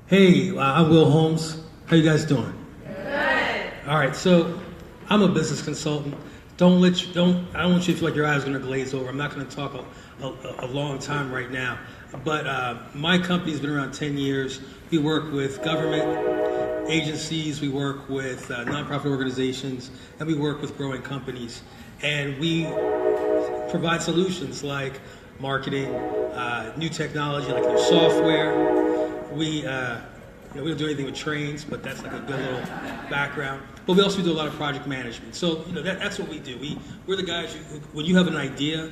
Hey, I'm Will Holmes. How you guys doing? Good. All right, so I'm a business consultant. I don't want you to feel like your eyes are going to glaze over. I'm not going to talk a long time right now. But my company's been around 10 years. We work with government agencies, we work with nonprofit organizations, and we work with growing companies. And we provide solutions like marketing, new technology like new software. We don't do anything with trains, but that's like a good little background. But we also do a lot of project management. So that's what we do. We're the guys who, when you have an idea,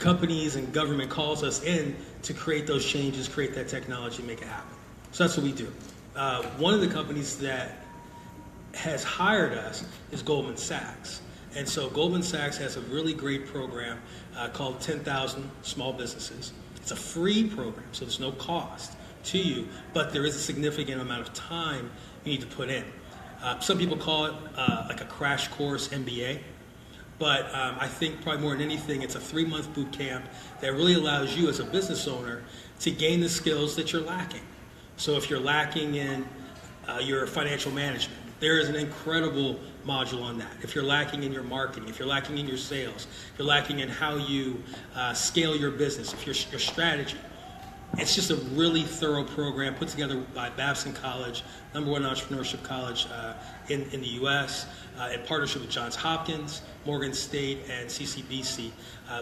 companies and government calls us in to create those changes, create that technology, make it happen. So that's what we do. One of the companies that has hired us is Goldman Sachs. And so Goldman Sachs has a really great program called 10,000 Small Businesses. It's a free program, so there's no cost to you, but there is a significant amount of time you need to put in. Some people call it like a crash course MBA, but I think probably more than anything, it's a 3-month boot camp that really allows you as a business owner to gain the skills that you're lacking. So if you're lacking in your financial management, there is an incredible module on that. If you're lacking in your marketing, if you're lacking in your sales, if you're lacking in how you scale your business, if your strategy, it's just a really thorough program put together by Babson College, #1 entrepreneurship college in the U.S., in partnership with Johns Hopkins, Morgan State, and CCBC.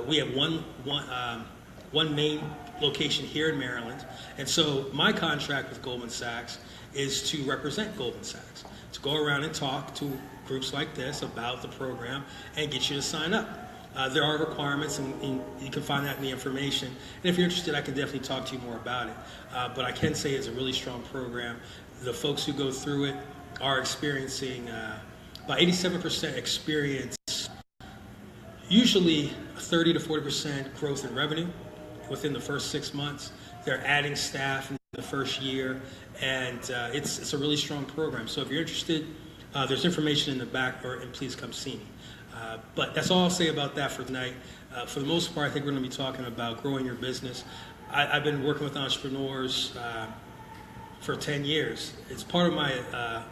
We have one main location here in Maryland, and so my contract with Goldman Sachs is to represent Goldman Sachs, to go around and talk to groups like this about the program and get you to sign up. There are requirements, and you can find that in the information. And if you're interested, I can definitely talk to you more about it. But I can say it's a really strong program. The folks who go through it are experiencing about 87% experience, usually 30 to 40% growth in revenue within the first 6 months. They're adding staff in the first year, and it's a really strong program. So if you're interested, there's information in the back, and please come see me. But that's all I'll say about that for tonight. For the most part, I think we're going to be talking about growing your business. I've been working with entrepreneurs for 10 years. It's part of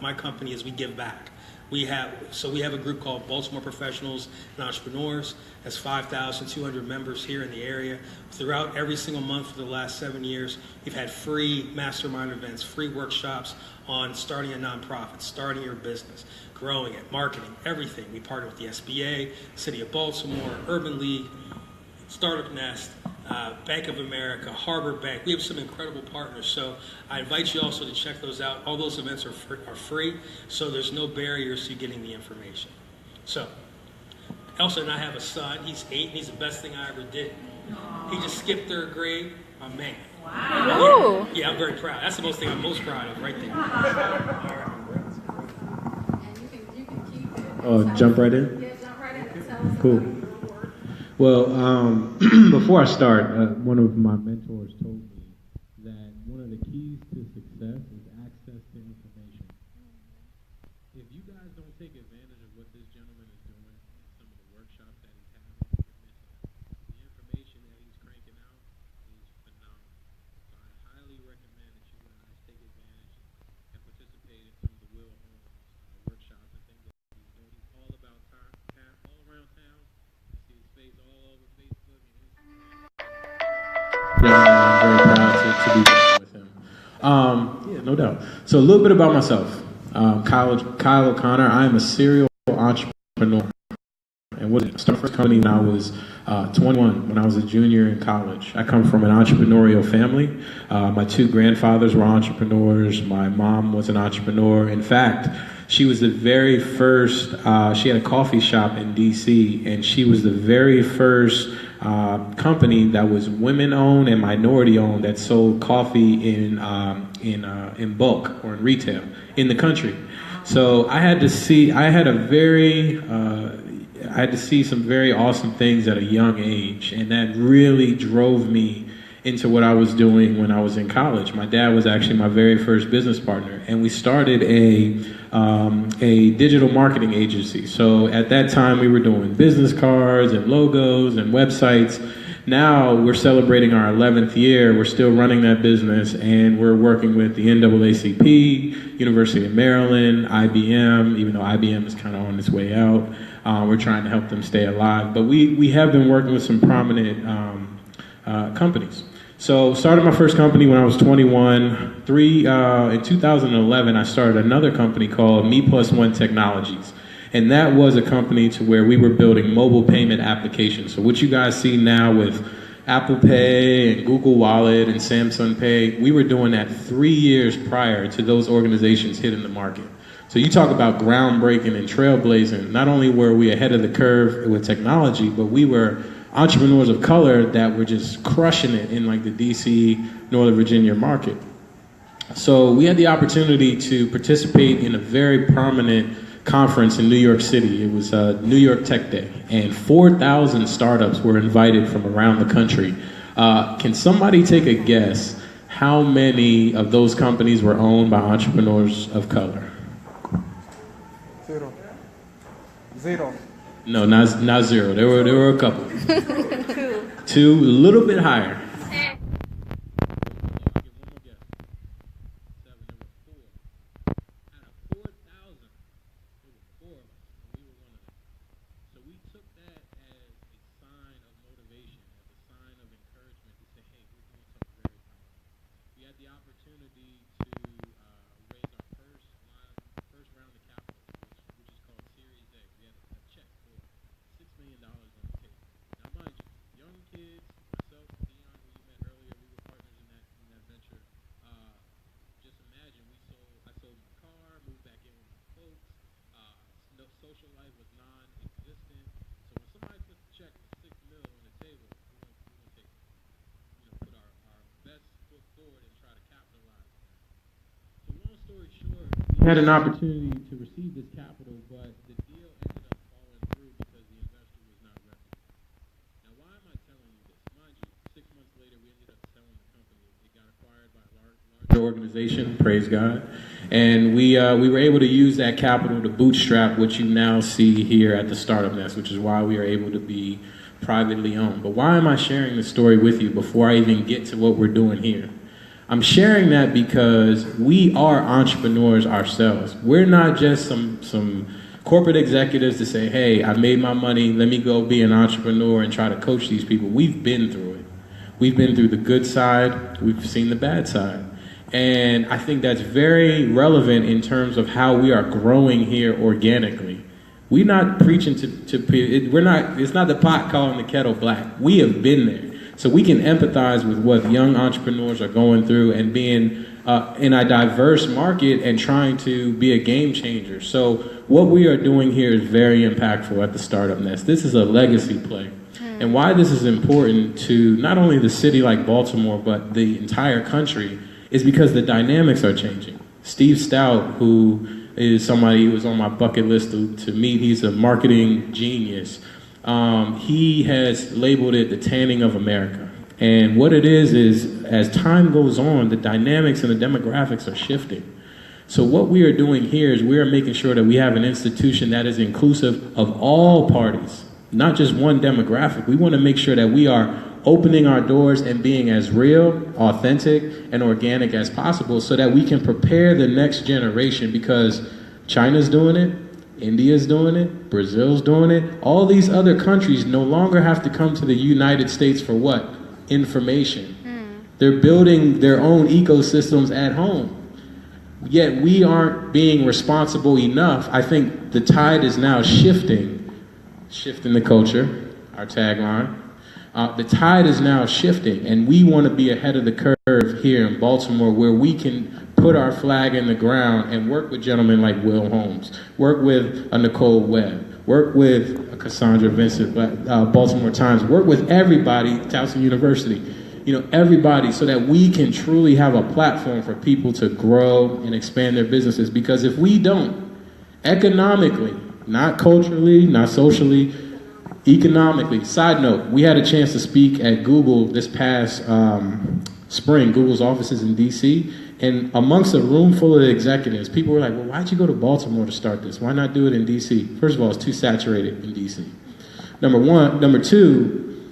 my company is we give back. We have a group called Baltimore Professionals and Entrepreneurs. That's 5,200 members here in the area. Throughout every single month for the last 7 years, we've had free mastermind events, free workshops on starting a nonprofit, starting your business, growing it, marketing, everything. We partner with the SBA, City of Baltimore, Urban League, Startup Nest, Bank of America, Harbor Bank. We have some incredible partners, so I invite you also to check those out. All those events are free, so there's no barriers to getting the information. So, Elsa and I have a son. He's 8, and he's the best thing I ever did. He just skipped 3rd grade. My man. Wow. Yeah, I'm very proud. That's the most thing I'm most proud of right there. All right. Oh, jump right in? Yeah, jump right in and tell us Cool. about your work. Well, before I start, one of my mentors told me that one of the keys to success is access to information. If you guys don't take advantage of what this gentleman is doing, some of the workshops that he's having, you're missing it. The information that he's cranking out is phenomenal. So I highly recommend that you guys take advantage and participate in some of the Will Holmes workshops and things that he's doing. He's all about all around town. You see his face all over Facebook and Instagram. Yeah, I'm very proud to be working with him. Yeah, no doubt. So a little bit about myself. Kyle O'Connor. I am a serial entrepreneur. And what I started my first company when I was 21, when I was a junior in college. I come from an entrepreneurial family. My 2 grandfathers were entrepreneurs. My mom was an entrepreneur. In fact, she was the very first, she had a coffee shop in D.C., and she was the very first company that was women-owned and minority-owned that sold coffee in bulk or in retail in the country. So I had to see some very awesome things at a young age, and that really drove me into what I was doing when I was in college. My dad was actually my very first business partner, and we started a digital marketing agency. So at that time, we were doing business cards and logos and websites Now we're celebrating our 11th year. We're still running that business, and we're working with the NAACP, University of Maryland, IBM, even though IBM is kind of on its way out. We're trying to help them stay alive. But we have been working with some prominent companies. So started my first company when I was 21. In 2011, I started another company called Me+1 Technologies. And that was a company to where we were building mobile payment applications. So what you guys see now with Apple Pay and Google Wallet and Samsung Pay, we were doing that 3 years prior to those organizations hitting the market. So you talk about groundbreaking and trailblazing. Not only were we ahead of the curve with technology, but we were entrepreneurs of color that were just crushing it in like the DC, Northern Virginia market. So we had the opportunity to participate in a very prominent conference in New York City. It was New York Tech Day, and 4,000 startups were invited from around the country. Can somebody take a guess how many of those companies were owned by entrepreneurs of color? Zero. No, not zero. There were a couple. Two, a little bit higher. Social life was non-existent. So when somebody puts a check for $6 million on the table, we're gonna take it. Put our best foot forward and try to capitalize on that. So long story short, we had an opportunity to receive this capital, but the deal ended up falling through because the investor was not reputable. Now, why am I telling you this? Mind you, 6 months later, we ended up selling the company. It got acquired by a larger organization, praise God. And we were able to use that capital to bootstrap what you now see here at the Startup Nest, which is why we are able to be privately owned. But why am I sharing this story with you before I even get to what we're doing here? I'm sharing that because we are entrepreneurs ourselves. We're not just some corporate executives to say, hey, I made my money, let me go be an entrepreneur and try to coach these people. We've been through it. We've been through the good side, we've seen the bad side. And I think that's very relevant in terms of how we are growing here organically. We're not preaching it's not the pot calling the kettle black. We have been there. So we can empathize with what young entrepreneurs are going through and being in a diverse market and trying to be a game changer. So what we are doing here is very impactful at the Startup Nest. This is a legacy play. And why this is important to not only the city like Baltimore, but the entire country is because the dynamics are changing. Steve Stout, who is somebody who was on my bucket list to meet, he's a marketing genius. He has labeled it the tanning of America. And what it is as time goes on, the dynamics and the demographics are shifting. So what we are doing here is we are making sure that we have an institution that is inclusive of all parties, not just one demographic. We want to make sure that we are opening our doors and being as real, authentic, and organic as possible so that we can prepare the next generation, because China's doing it, India's doing it, Brazil's doing it. All these other countries no longer have to come to the United States for what? Information. They're building their own ecosystems at home. Yet we aren't being responsible enough. I think the tide is now shifting the culture, our tagline. The tide is now shifting, and we want to be ahead of the curve here in Baltimore, where we can put our flag in the ground and work with gentlemen like Will Holmes, work with a Nicole Webb, work with a Cassandra Vincent, Baltimore Btimes, work with everybody, Towson University, everybody, so that we can truly have a platform for people to grow and expand their businesses. Because if we don't, economically, not culturally, not socially, economically. Side note, we had a chance to speak at Google this past spring, Google's offices in DC, and amongst a room full of executives, people were like, well, why'd you go to Baltimore to start this? Why not do it in DC? First of all, it's too saturated in DC. Number one. Number two,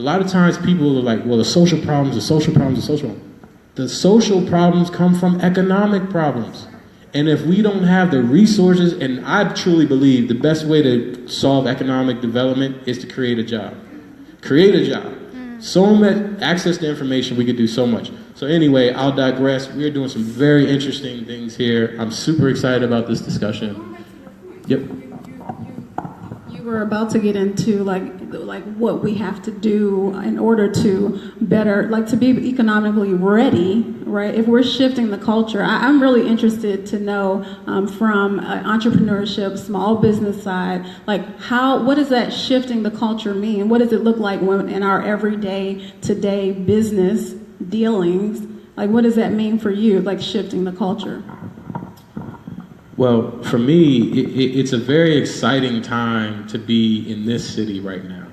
a lot of times people are like, well, the social problems, the social problems, the social problems. The social problems come from economic problems. And if we don't have the resources, and I truly believe the best way to solve economic development is to create a job. Create a job. So much access to information, we could do so much. So anyway, I'll digress. We're doing some very interesting things here. I'm super excited about this discussion. Yep. You were about to get into like what we have to do in order to better, like to be economically ready, right? If we're shifting the culture, I'm really interested to know from entrepreneurship, small business side, like what does that shifting the culture mean? What does it look like when in our everyday today business dealings? Like what does that mean for you, like shifting the culture? Well, for me, it's a very exciting time to be in this city right now.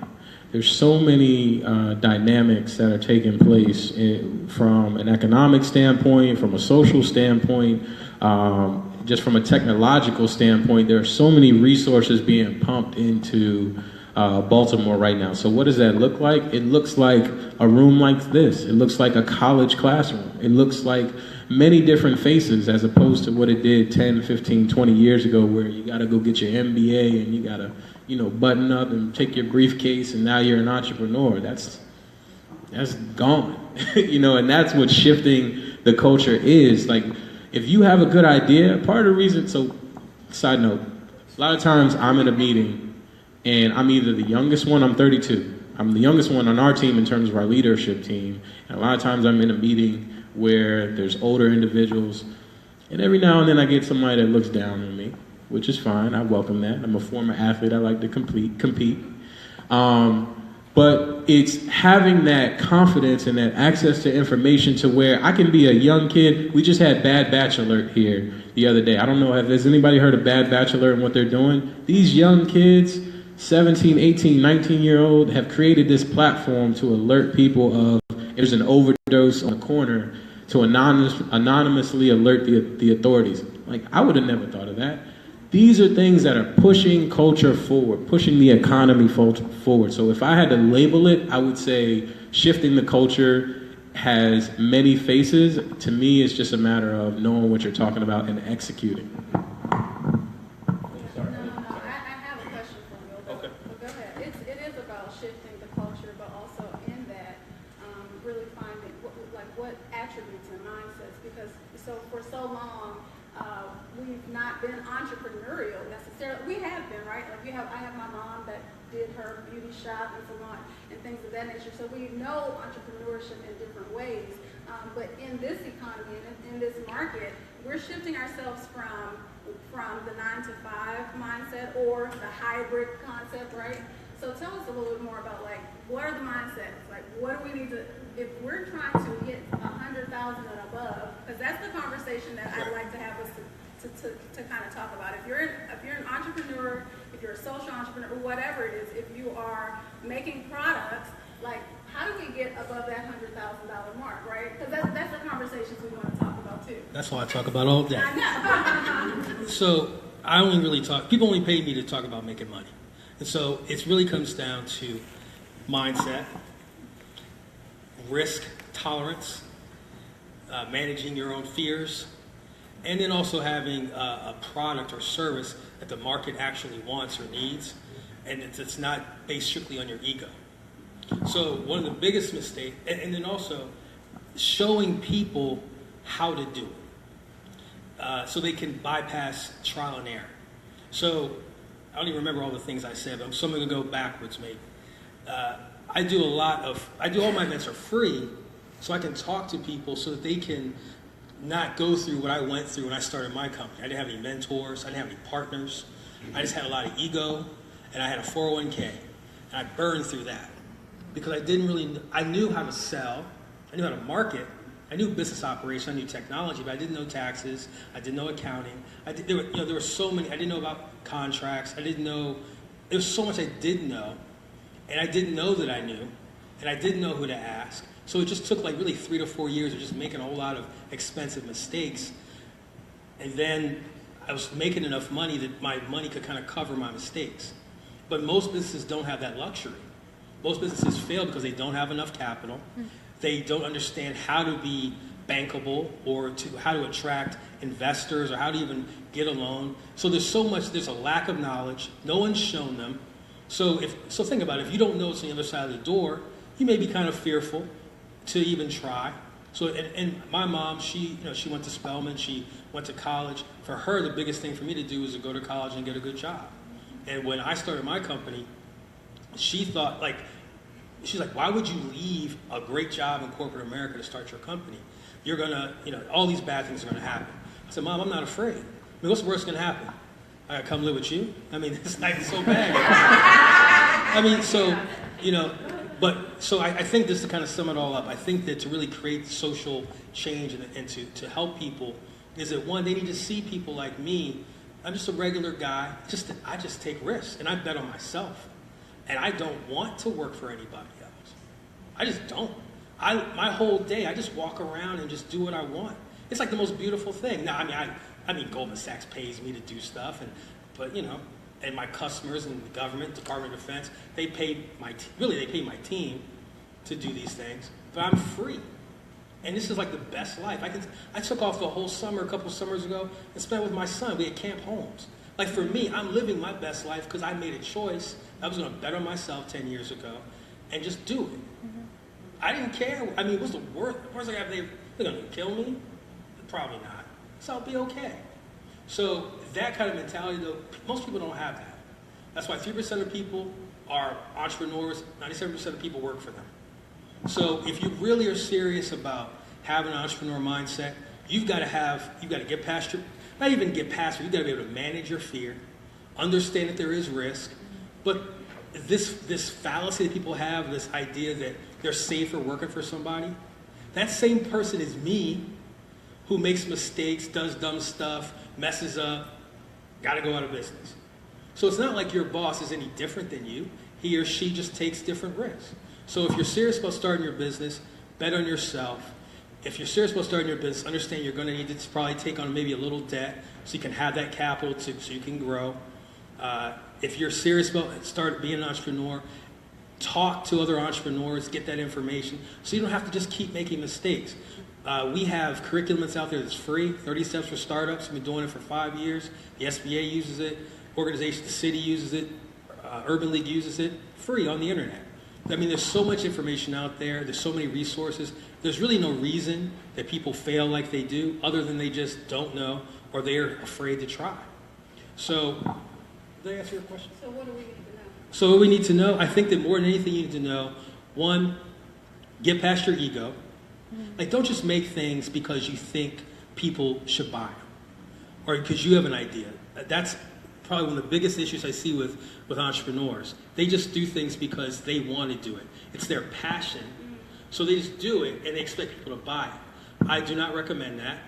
There's so many dynamics that are taking place from an economic standpoint, from a social standpoint, just from a technological standpoint. There are so many resources being pumped into Baltimore right now. So what does that look like? It looks like a room like this. It looks like a college classroom. It looks like many different faces as opposed to what it did 10, 15, 20 years ago where you got to go get your MBA and you got to, button up and take your briefcase and now you're an entrepreneur. That's gone, and that's what shifting the culture is. Like, if you have a good idea, part of the reason, so side note, a lot of times I'm in a meeting and I'm either the youngest one, I'm 32. I'm the youngest one on our team in terms of our leadership team. And a lot of times I'm in a meeting where there's older individuals, and every now and then I get somebody that looks down on me, which is fine. I welcome that. I'm a former athlete. I like to compete. But it's having that confidence and that access to information to where I can be a young kid. We just had Bad Batch Alert here the other day. I don't know, has anybody heard of Bad Batch Alert and what they're doing? These young kids, 17, 18, 19-year-old, have created this platform to alert people of there's an overdose on the corner, to anonymously alert the authorities. Like, I would have never thought of that. These are things that are pushing culture forward, pushing the economy forward. So if I had to label it, I would say shifting the culture has many faces. To me, it's just a matter of knowing what you're talking about and executing. No, I have a question for you. Okay. But go ahead. It is about shifting the culture, but also in that, really finding what attributes and mindsets. Because for so long, we've not been entrepreneurial necessarily. We have been, right? Like I have my mom that did her beauty shop and salon and things of that nature. So we know entrepreneurship in different ways. But in this economy and in this market, we're shifting ourselves from the 9-to-5 mindset or the hybrid concept, right? So tell us a little bit more about what are the mindsets? Like, what do we need to, if we're trying to hit 100,000 and above, because that's the conversation that I'd like to have us to kind of talk about. If you're an entrepreneur, if you're a social entrepreneur, whatever it is, if you are making products, like, how do we get above that $100,000 mark, right? Because that's the conversations we want to talk about too. That's all I talk about all day. I know. So I only really people only pay me to talk about making money. And so it really comes down to mindset, risk tolerance, managing your own fears, and then also having a product or service that the market actually wants or needs, and it's not based strictly on your ego. So one of the biggest mistakes, and then also showing people how to do it, so they can bypass trial and error. So I don't even remember all the things I said, but I'm going to go backwards maybe. I do all my events are free, so I can talk to people so that they can not go through what I went through when I started my company. I didn't have any mentors, I didn't have any partners, I just had a lot of ego, and I had a 401k, and I burned through that. Because I knew how to sell, I knew how to market, I knew business operation, I knew technology, but I didn't know taxes, I didn't know accounting. There were so many, I didn't know about contracts, there was so much I didn't know, and I didn't know that I knew, and I didn't know who to ask. So it just took really 3 to 4 years of just making a whole lot of expensive mistakes. And then I was making enough money that my money could kind of cover my mistakes. But most businesses don't have that luxury. Most businesses fail because they don't have enough capital. They don't understand how to be bankable or how to attract investors or how to even get a loan. So there's a lack of knowledge. No one's shown them. So think about it. If you don't know what's on the other side of the door, you may be kind of fearful to even try. So, and my mom, she went to Spelman, she went to college. For her, the biggest thing for me to do was to go to college and get a good job. And when I started my company, she thought, she's like, why would you leave a great job in corporate America to start your company? You're gonna, all these bad things are gonna happen. I said, Mom, I'm not afraid. I mean, what's the worst gonna happen? I gotta come live with you? I mean, it's not so bad. I mean, so I think just to kind of sum it all up, I think that to really create social change and to help people is that, one, they need to see people like me. I'm just a regular guy. I just take risks, and I bet on myself. And I don't want to work for anybody else. I just don't. My whole day, I just walk around and just do what I want. It's like the most beautiful thing. Now, I mean, Goldman Sachs pays me to do stuff, but and my customers and the government, Department of Defense, they pay my team to do these things. But I'm free, and this is like the best life. I took off the whole summer a couple summers ago and spent it with my son. We had Camp Holmes. Like, for me, I'm living my best life because I made a choice. I was going to bet on myself 10 years ago and just do it. Mm-hmm. I didn't care. I mean, what's the worst thing they're going to kill me? Probably not. So I'll be okay. So that kind of mentality, though, most people don't have that. That's why 3% of people are entrepreneurs, 97% of people work for them. So if you really are serious about having an entrepreneur mindset, you've got to get past you've got to be able to manage your fear, understand that there is risk, but this fallacy that people have, this idea that they're safer working for somebody, that same person is me, who makes mistakes, does dumb stuff, messes up, got to go out of business. So it's not like your boss is any different than you. He or she just takes different risks. So if you're serious about starting your business, bet on yourself. If you're serious about starting your business, understand you're going to need to probably take on maybe a little debt so you can have that capital so you can grow. If you're serious about being an entrepreneur, talk to other entrepreneurs, get that information so you don't have to just keep making mistakes. We have curriculums out there that's free, 30 Steps for Startups. We've been doing it for 5 years. The SBA uses it. Organization, the city uses it. Urban League uses it. Free on the internet. I mean, there's so much information out there. There's so many resources. There's really no reason that people fail like they do other than they just don't know or they're afraid to try. So, did I answer your question? So what do we need to know? So what we need to know, I think that more than anything you need to know, one, get past your ego. Like, don't just make things because you think people should buy them or because you have an idea. That's probably one of the biggest issues I see with entrepreneurs. They just do things because they want to do it. It's their passion. So they just do it and they expect people to buy it. I do not recommend that.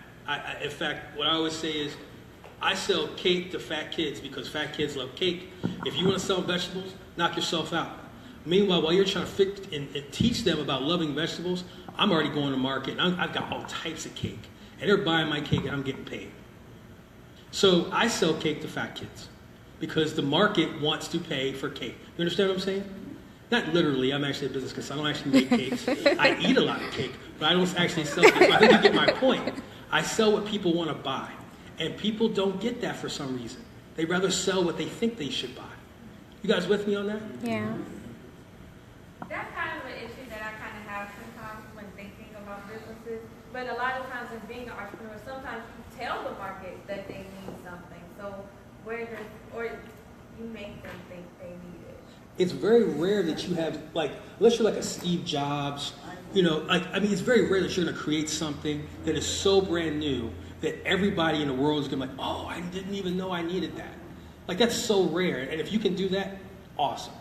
In fact, what I always say is I sell cake to fat kids because fat kids love cake. If you want to sell vegetables, knock yourself out. Meanwhile, while you're trying to fix and teach them about loving vegetables, I'm already going to market and I've got all types of cake. And they're buying my cake and I'm getting paid. So I sell cake to fat kids because the market wants to pay for cake. You understand what I'm saying? Not literally, I'm actually a business consultant. I don't actually make cakes. I eat a lot of cake, but I don't actually sell cake. So I think you get my point. I sell what people want to buy. And people don't get that for some reason. They rather sell what they think they should buy. You guys with me on that? Yeah. That's kind of an issue that I kind of have sometimes when thinking about businesses. But a lot of times in being an entrepreneur, sometimes you tell the market that they need something. So or you make them think they need it. It's very rare that you have, unless you're like a Steve Jobs, it's very rare that you're going to create something that is so brand new that everybody in the world is going to be like, oh, I didn't even know I needed that. That's so rare. And if you can do that, awesome.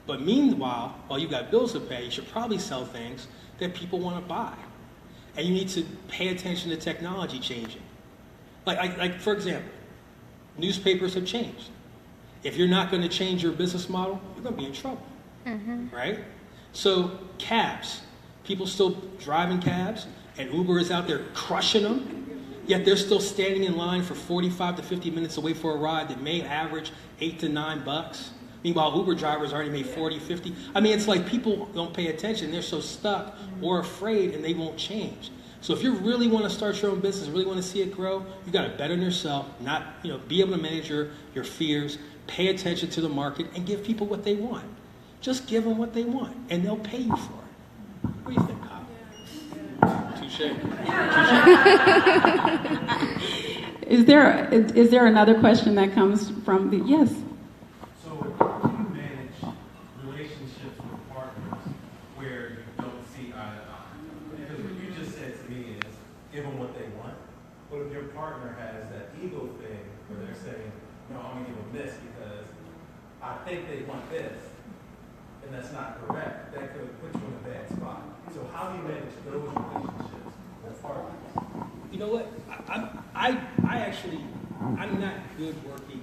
But meanwhile, while you've got bills to pay, you should probably sell things that people want to buy. And you need to pay attention to technology changing. For example, newspapers have changed. If you're not going to change your business model, you're going to be in trouble, right? So cabs, people still driving cabs, and Uber is out there crushing them, yet they're still standing in line for 45 to 50 minutes away for a ride that may average $8 to $9. Meanwhile, Uber drivers already made 40, 50. I mean, it's like people don't pay attention. They're so stuck or afraid and they won't change. So if you really want to start your own business, really want to see it grow, you got to bet on yourself, not, be able to manage your fears, pay attention to the market, and give people what they want. Just give them what they want, and they'll pay you for it. What do you think, Kyle? Touche. Is there another question that comes from the yes? So how do you manage relationships with partners where you don't see eye to eye? Because what you just said to me is give them what they want. But if your partner has that ego thing where they're saying, no, I'm going to give them this because I think they want this, and that's not correct, that could put you in a bad spot. So how do you manage those relationships with partners? You know what? I'm not good working